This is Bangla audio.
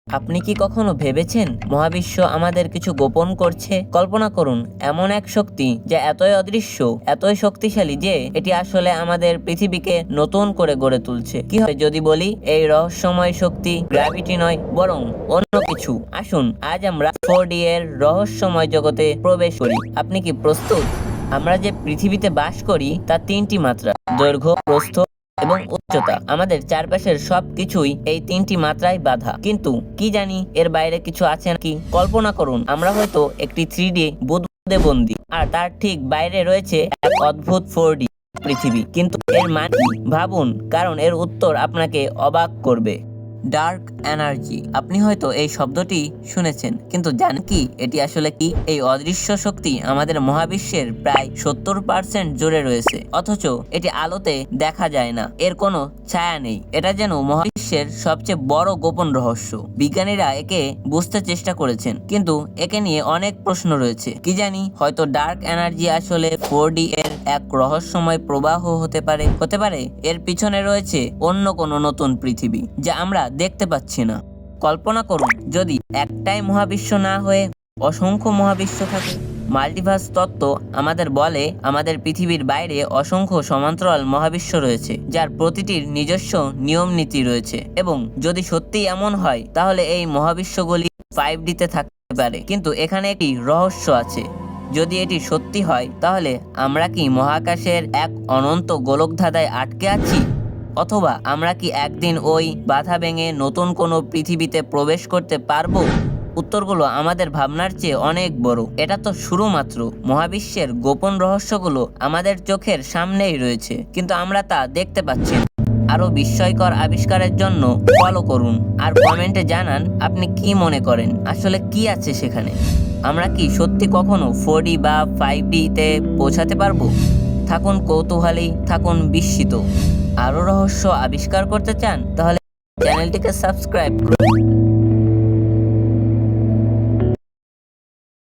আপনি কি কখনো ভেবেছেন মহাবিশ্ব আমাদের কিছু গোপন করছে? কল্পনা করুন এমন এক শক্তি যা এতই অদৃশ্য, এতই শক্তিশালী যে এটি আসলে আমাদের পৃথিবীকে নতুন করে গড়ে তুলছে। কি হবে যদি বলি এই রহস্যময় শক্তি গ্র্যাভিটি নয়, বরং অন্য কিছু? আসুন আজ আমরা 4D এর রহস্যময় জগতে প্রবেশ করি। আপনি কি প্রস্তুত? আমরা যে পৃথিবীতে বাস করি তার 3টি মাত্রা: দৈর্ঘ্য, প্রস্থ এবং উচ্চতা। আমাদের চারপাশের সবকিছুই এই 3টি মাত্রায় বাঁধা, কিন্তু কি জানি এর বাইরে কিছু আছে নাকি? কল্পনা করুন আমরা হয়তো একটি 3D বুদবুদে বন্দী, আর তার ঠিক বাইরে রয়েছে এক অদ্ভুত 4D পৃথিবী। কিন্তু এর মানে কি? ভাবুন, কারণ এর উত্তর আপনাকে অবাক করবে। Dark energy. আপনি হয়তো এই শব্দটি শুনেছেন, কিন্তু জানেন কি এটি আসলে কি? এই অদৃশ্য শক্তি আমাদের মহাবিশ্বের প্রায় 70% জুড়ে রয়েছে, অথচ এটি আলোতে দেখা যায় না। এর কোনো ছায়া নেই। এটা যেন মহাবিশ্বের সবচেয়ে বড় গোপন রহস্য। বিজ্ঞানীরা একে বুঝতে চেষ্টা করেছেন, কিন্তু একে নিয়ে অনেক প্রশ্ন রয়েছে। কি জানি, হয়তো ডার্ক এনার্জি আসলে 4D এর এক রহস্যময় প্রবাহ হতে পারে এর পিছনে রয়েছে অন্য কোনো নতুন পৃথিবী যা আমরা দেখতে পাচ্ছি না। কল্পনা করুন যদি একটাই মহাবিশ্ব না হয়ে অসংখ্য মহাবিশ্ব থাকে। মাল্টিভার্স তত্ত্ব আমাদের বলে আমাদের পৃথিবীর বাইরে অসংখ্য সমান্তরাল মহাবিশ্ব রয়েছে, যার প্রতিটির নিজস্ব নিয়ম নীতি রয়েছে। এবং যদি সত্যি এমন হয়, তাহলে এই মহাবিশ্বগুলি 5Dতে থাকতে পারে। কিন্তু এখানে একটি রহস্য আছে। যদি এটি সত্যি হয়, তাহলে আমরা কি মহাকাশের এক অনন্ত গোলকধাঁধায় আটকে আছি? অথবা আমরা কি একদিন ওই বাধা ভেঙে নতুন কোনো পৃথিবীতে প্রবেশ করতে পারবো? উত্তরগুলো আমাদের ভাবনার চেয়ে অনেক বড়। এটা তো শুরু মাত্র। মহাবিশ্বের গোপন রহস্যগুলো আমাদের চোখের সামনেই রয়েছে, কিন্তু আমরা তা দেখতে পাচ্ছি না। আরো বিস্ময়কর আবিষ্কারের জন্য ফলো করুন আর কমেন্টে জানান আপনি কি মনে করেন, আসলে কি আছে সেখানে। আমরা কি সত্যি কখনো 4D বা 5Dতে পৌঁছাতে পারবো? থাকুন কৌতূহলী, থাকুন বিস্মিত। আরো রহস্য আবিষ্কার করতে চান? তাহলে চ্যানেলটিকে সাবস্ক্রাইব করুন।